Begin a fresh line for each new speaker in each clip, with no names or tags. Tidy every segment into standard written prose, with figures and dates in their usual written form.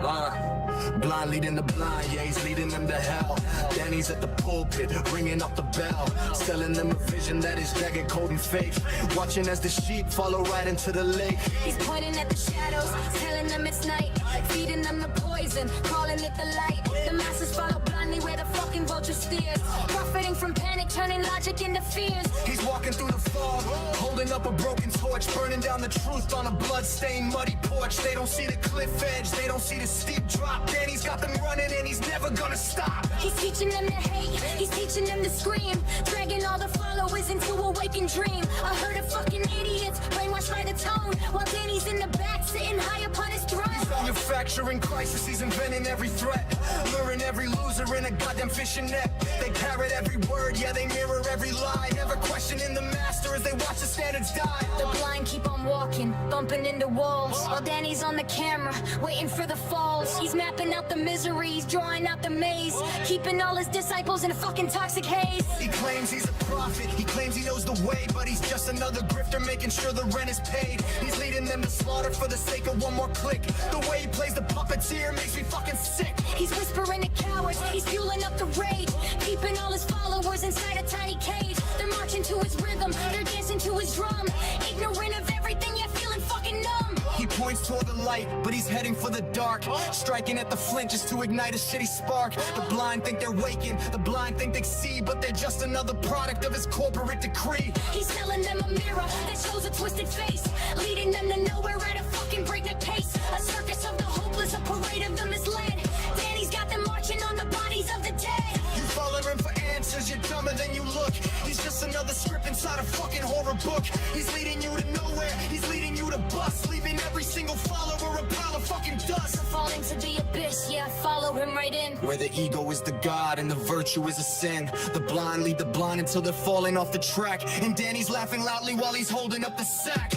Blind leading the blind, yeah, he's leading them to hell. Danny's at the pulpit, ringing up the bell, selling them a vision that is jagged, cold and fake. Watching as the sheep follow right into the lake.
He's pointing at the shadows, telling them it's night, feeding them the poison, calling it the light. The masses follow blindly where the fucking vulture steers, profiting from panic, turning logic into fears.
He's walking through the fog, holding up a broken torch, burning down the truth on a blood-stained muddy porch. They don't see the cliff edge, they don't see the steep drop. Danny's got them running and he's never gonna stop.
He's teaching them to hate, he's teaching them to scream, dragging all the followers into a waking dream. A herd of fucking idiots, brainwashed by the tone, while Danny's in the back, sitting high upon his throne.
He's manufacturing crisis, he's inventing every threat, luring every loser in a goddamn fishing net. They parrot every word, yeah, they mirror every lie, never questioning the master as they watch the standards die.
The blind keep on walking, bumping into walls, while Danny's on the camera, waiting for the falls. He's mapping out the miseries, drawing out the maze, keeping all his disciples in a fucking toxic haze.
He claims he's a prophet, he claims he knows the way, but he's just another grifter making sure the rent is paid. He's leading them to slaughter for the sake of one more click. The way he plays the puppeteer makes me fucking sick.
He's whispering to cowards, he's fueling up the rage, keeping all his followers inside a tiny cage. They're marching to his rhythm, they're dancing to his drum, ignorant of everything yet feeling fucking numb.
He points toward the light, but he's heading for the dark, striking at the flint just to ignite a shitty spark. The blind think they're waking, the blind think they see, but they're just another product of his corporate decree.
He's selling them a mirror that shows a twisted face, leading them to nowhere at a fucking breakneck pace. A circus of the hopeless, a parade of the misled. Danny's got them marching on the bodies of the dead.
You follow him for answers, you're dumber than you look. He's just another script inside a fucking horror book. He's leading you to nowhere, he's leading you to bust, leaving every single follower a pile of fucking dust.
Falling to the abyss, yeah, follow him right in.
Where the ego is the god and the virtue is a sin. The blind lead the blind until they're falling off the track, and Danny's laughing loudly while he's holding up the sack.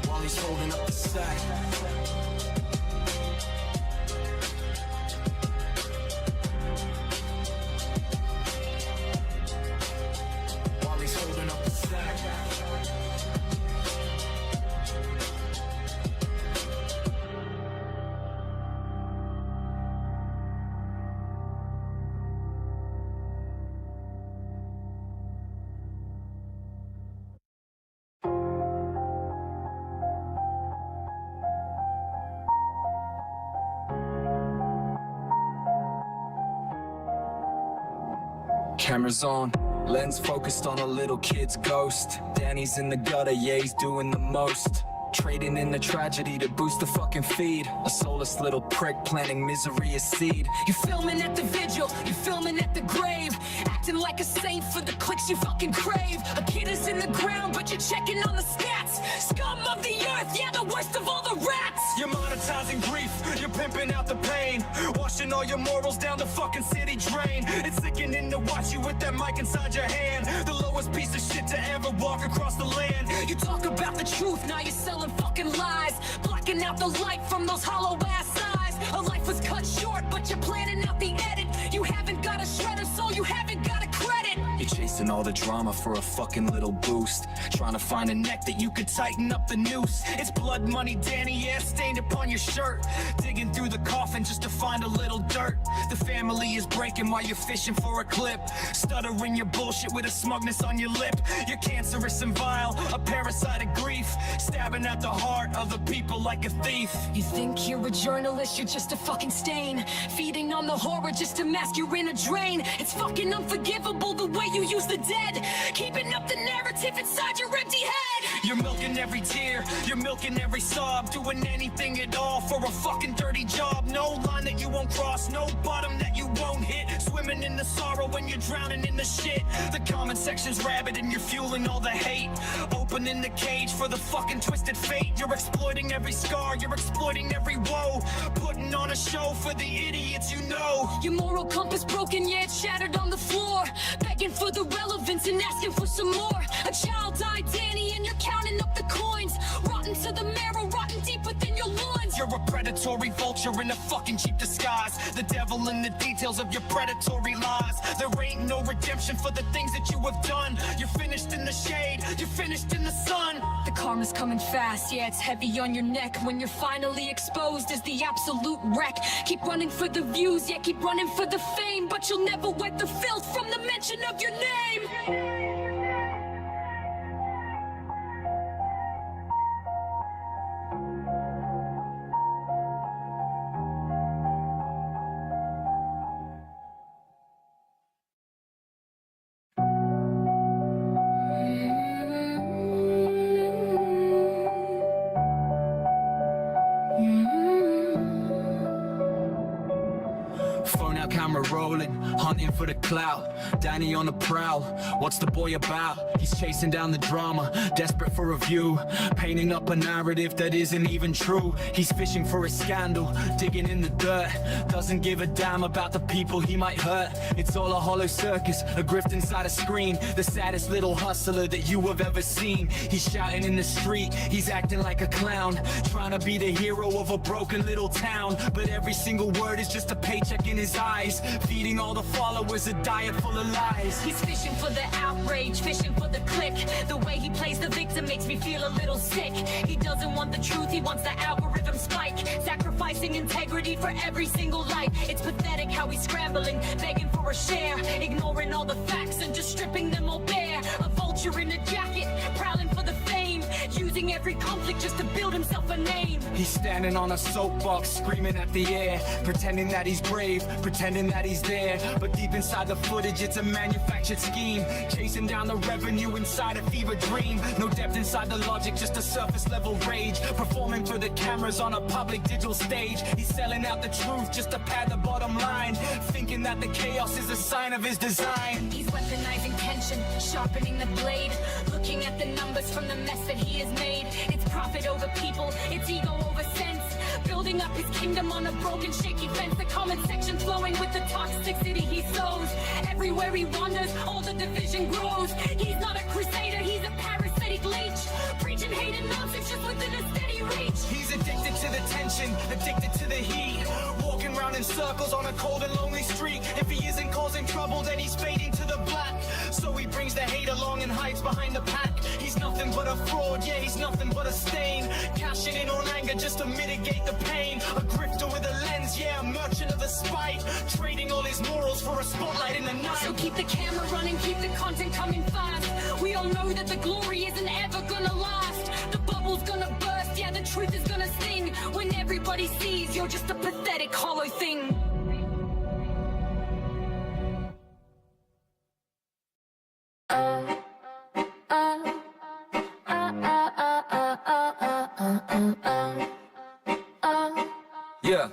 While he's holding up the sack. While he's holding up the sack. Cameras on, lens focused on a little kid's ghost. Danny's in the gutter, yeah, he's doing the most. Trading in the tragedy to boost the fucking feed. A soulless little prick planting misery as seed.
You're filming at the vigil, you're filming at the grave, acting like a saint for the clicks you fucking crave. A kid is in the ground, but you're checking on the stats. Scum of the earth, yeah, the worst of all the rats.
You're monetizing grief, you're pimping out the pain, washing all your morals down the fucking city drain. It's sickening to watch you with that mic inside your hand, the lowest piece of shit to ever walk across the land.
You talk about the truth, now you're selling fucking lies, blocking out the light from those hollow ass eyes. A life was cut short, but you're planning out the edit. You haven't got a shred of soul, you haven't got a credit.
You're chasing all the drama for a fucking little boost, trying to find a neck that you could tighten up the noose. It's blood money, Danny, yeah, stained upon your shirt, digging through the coffin just to find a little dirt. The family is breaking while you're fishing for a clip, stuttering your bullshit with a smugness on your lip. You're cancerous and vile, a parasite of grief, stabbing at the heart of the people like a thief.
You think you're a journalist, you're just a fucking stain, feeding on the horror just to mask your inner drain. It's fucking unforgivable the way you use the dead, keeping up the narrative inside your empty head.
You're milking every tear, you're milking every sob, doing anything at all for a fucking dirty job. No line that you won't cross, no bottom that you won't hit, swimming in the sorrow when you're drowning in the shit. The comment section's rabid and you're fueling all the hate, opening the cage for the fucking twisted fate. You're exploiting every scar, you're exploiting every woe, putting on a show for the idiots you know.
Your moral compass broken, yeah, it's shattered on the floor, begging for the relevance and asking for some more. A child died, Danny, and you're counting up the coins, rotten to the marrow, rotten deep within your loins.
You're a predatory vulture in a fucking cheap disguise, the devil in the details of your predatory lies. There ain't no redemption for the things that you have done. You're finished in the shade,
you're finished in the sun. The karma's coming fast, yeah, it's heavy on your neck when you're finally exposed as the absolute wreck. Keep running for the views, yeah, keep running for the fame, but you'll never wipe the filth from the mention of your name.
Phone out, camera rolling, hunting for the clout. Danny on the prowl, what's the boy about? He's chasing down the drama, desperate for a view, painting up a narrative that isn't even true. He's fishing for a scandal, digging in the dirt, doesn't give a damn about the people he might hurt. It's all a hollow circus, a grift inside a screen. The saddest little hustler that you have ever seen. He's shouting in the street, he's acting like a clown, trying to be the hero of a broken little town. But every single word is just a paycheck in his eyes, feeding all the followers a diet full of lies.
He's fishing for the outrage, fishing for the click. The way he plays the victim makes me feel a little sick. He doesn't want the truth, he wants the algorithm spike, sacrificing integrity for every single like. It's pathetic how he's scrambling, begging for a share, ignoring all the facts and just stripping them all bare. A vulture in a jacket, prowling for the fame, using every conflict just to build himself a name.
He's standing on a soapbox, screaming at the air, pretending that he's brave, pretending that he's there. But deep inside the footage, it's a manufactured scheme, chasing down the revenue inside a fever dream. No depth inside the logic, just a surface level rage, performing for the cameras on a public digital stage. He's selling out the truth just to pad the bottom line, thinking that the chaos is a sign of his design.
He's weaponizing tension, sharpening the blade, looking at the numbers from the mess that he has made. It's profit over people, it's ego over sense, building up his kingdom on a broken, shaky fence. The comment section flowing with the toxicity he sows. Everywhere he wanders, all the division grows. He's not a crusader, he's a parasitic leech, preaching hate and nonsense just within a steady reach.
He's addicted to the tension, addicted to the heat, walking around in circles on a cold and lonely street. If he isn't causing trouble, then he's fading to the black. So he brings the hate along and hides behind the pack. He's nothing but a fraud, yeah, he's nothing but a stain, cashing in on anger just to mitigate the pain. A grifter with a lens, yeah, a merchant of the spite, trading all his morals for a spotlight in the night.
So keep the camera running, keep the content coming fast. We all know that the glory isn't ever gonna last. The bubble's gonna burst, yeah, the truth is gonna sting, when everybody sees you're just a pathetic hollow thing.
Yeah.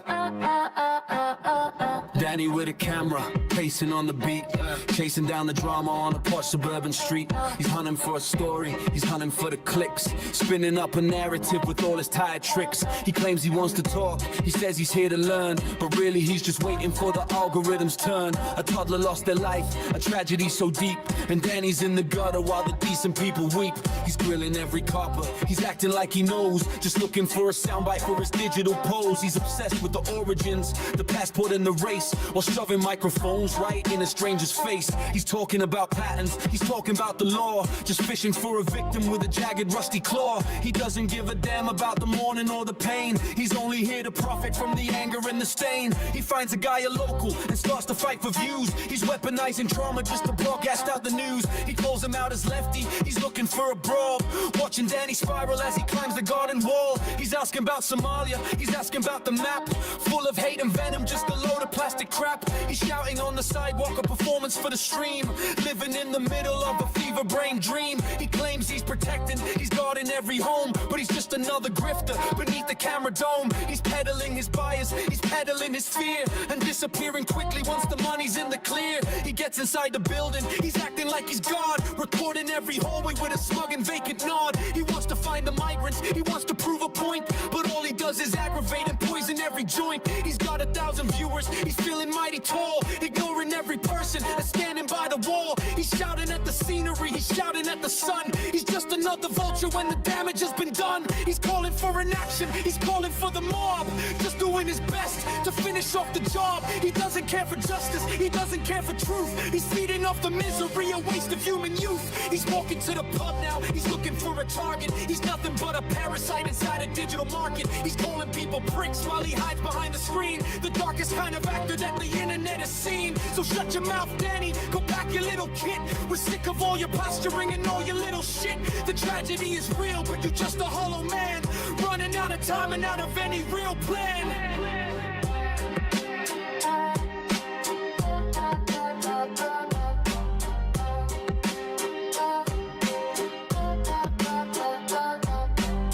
Danny with a camera, pacing on the beat, chasing down the drama on a posh suburban street. He's hunting for a story, he's hunting for the clicks, spinning up a narrative with all his tired tricks. He claims he wants to talk, he says he's here to learn, but really he's just waiting for the algorithm's turn. A toddler lost their life, a tragedy so deep, and Danny's in the gutter while the decent people weep. He's grilling every copper, he's acting like he knows, just looking for a soundbite for his digital pose. He's obsessed with the origins, the passport and the race, while shoving microphones right in a stranger's face. He's talking about patterns, he's talking about the law, just fishing for a victim with a jagged rusty claw. He doesn't give a damn about the mourning or the pain, he's only here to profit from the anger and the stain. He finds a guy a local and starts to fight for views. He's weaponizing trauma just to broadcast out the news. He calls him out as lefty, he's looking for a brawl, watching Danny spiral as he climbs the garden wall. He's asking about Somalia, he's asking about the map, full of hate and venom, just a load of plastic crap. He's shouting on the sidewalk, a performance for the stream, living in the middle of a fever brain dream. He claims he's protecting, he's guarding every home, but he's just another grifter beneath the camera dome. He's peddling his bias, he's peddling his fear, and disappearing quickly once the money's in the clear. He gets inside the building, he's acting like he's God, recording every hallway with a smug and vacant nod. He wants to find the migrants, he wants to prove a point, but all he does is aggravate and poison every joint. He's got 1,000 viewers, he's feeling mighty tall, ignoring every person that's standing by the wall. He's shouting at the scenery, he's shouting at the sun. He's just another vulture when the damage has been done. He's calling for an action, he's calling for the mob. Just doing his best to finish off the job. He doesn't care for justice, he doesn't care for truth. He's feeding off the misery, a waste of human youth. He's walking to the pub now, he's looking for a target. He's nothing but a parasite inside a digital market. He's calling people pricks while he hides behind the screen. The darkest kind of actor that the internet has seen. So shut your mouth, Danny, go back, you little kid. We're sick of all your posturing and all your little shit. The tragedy is real, but you're just a hollow man, running out of time and out of any real plan.